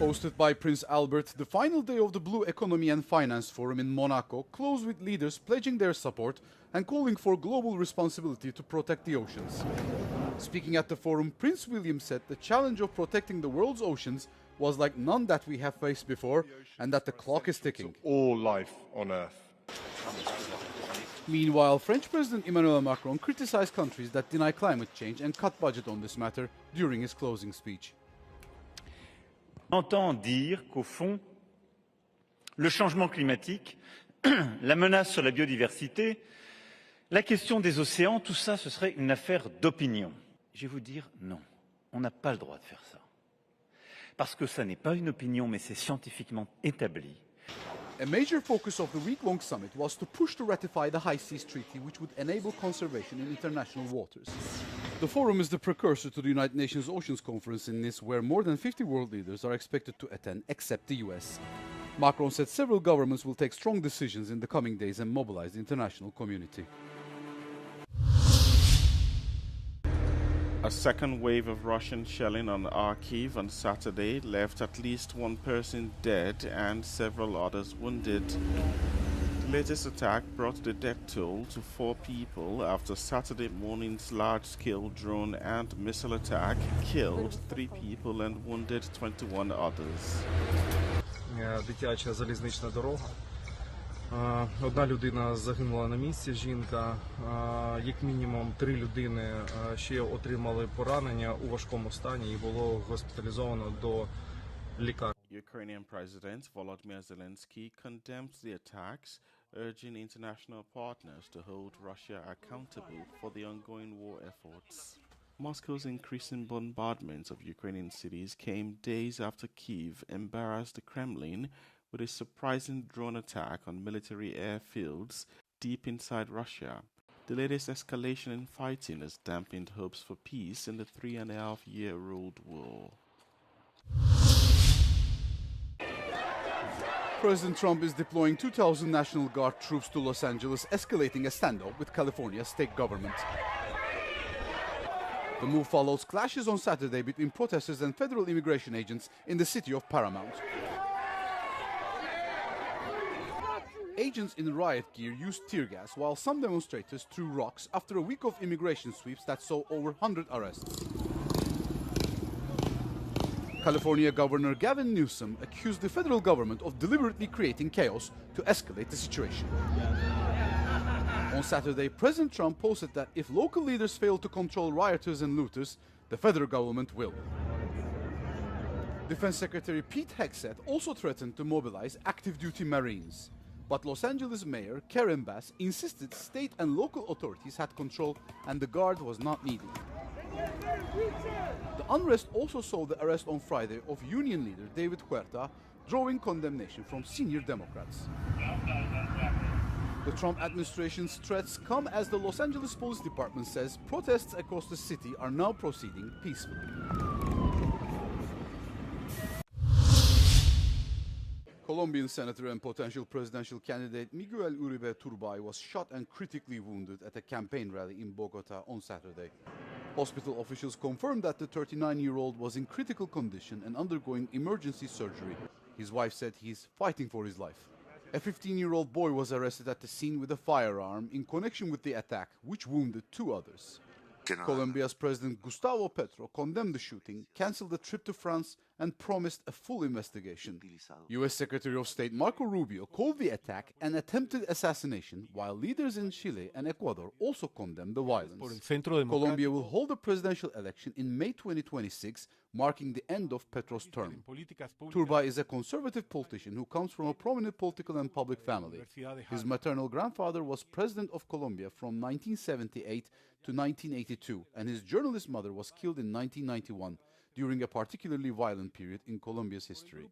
Hosted by Prince Albert, the final day of the Blue Economy and Finance Forum in Monaco closed with leaders pledging their support and calling for global responsibility to protect the oceans. Speaking at the forum, Prince William said the challenge of protecting the world's oceans was like none that we have faced before, and that the clock is ticking. All life on Earth. Meanwhile, French President Emmanuel Macron criticized countries that deny climate change and cut budget on this matter during his closing speech. On entend dire qu'au fond, le changement climatique, la menace sur la biodiversité, la question des océans, tout ça, ce serait une affaire d'opinion. Je vais vous dire non, on n'a pas le droit de faire ça. Parce que ça n'est pas une opinion, mais c'est scientifiquement établi. A major focus of the week-long summit was to push to ratify the High Seas Treaty, which would enable conservation in international waters. The forum is the precursor to the United Nations Oceans Conference in Nice, where more than 50 world leaders are expected to attend, except the US. Macron said several governments will take strong decisions in the coming days and mobilize the international community. A second wave of Russian shelling on Kyiv on Saturday left at least one person dead and several others wounded. The latest attack brought the death toll to 4 people after Saturday morning's large-scale drone and missile attack killed 3 people and wounded 21 others. Дитяча залізнична дорога. Одна людина загинула на місці, жінка, як мінімум 3 людини ще отримали поранення у важкому стані і було госпіталізовано до лікарні. Ukrainian President Volodymyr Zelensky condemns the attacks, urging international partners to hold Russia accountable for the ongoing war efforts. Moscow's increasing bombardments of Ukrainian cities came days after Kyiv embarrassed the Kremlin with a surprising drone attack on military airfields deep inside Russia. The latest escalation in fighting has dampened hopes for peace in the 3.5-year-old war. President Trump is deploying 2,000 National Guard troops to Los Angeles, escalating a standoff with California's state government. The move follows clashes on Saturday between protesters and federal immigration agents in the city of Paramount. Agents in riot gear used tear gas, while some demonstrators threw rocks after a week of immigration sweeps that saw over 100 arrests. California Governor Gavin Newsom accused the federal government of deliberately creating chaos to escalate the situation. On Saturday, President Trump posted that if local leaders fail to control rioters and looters, the federal government will. Defense Secretary Pete Hegseth also threatened to mobilize active-duty Marines. But Los Angeles Mayor Karen Bass insisted state and local authorities had control and the guard was not needed. The unrest also saw the arrest on Friday of union leader David Huerta, drawing condemnation from senior Democrats. The Trump administration's threats come as the Los Angeles Police Department says protests across the city are now proceeding peacefully. Colombian senator and potential presidential candidate Miguel Uribe Turbay was shot and critically wounded at a campaign rally in Bogota on Saturday. Hospital officials confirmed that the 39-year-old was in critical condition and undergoing emergency surgery. His wife said he's fighting for his life. A 15-year-old boy was arrested at the scene with a firearm in connection with the attack, which wounded 2 others. Colombia's President Gustavo Petro condemned the shooting, cancelled a trip to France, and promised a full investigation. U.S. Secretary of State Marco Rubio called the attack an attempted assassination, while leaders in Chile and Ecuador also condemned the violence. Colombia will hold a presidential election in May 2026, marking the end of Petro's term. Turbay is a conservative politician who comes from a prominent political and public family. His maternal grandfather was president of Colombia from 1978 to 1982, and his journalist mother was killed in 1991 during a particularly violent period in Colombia's history.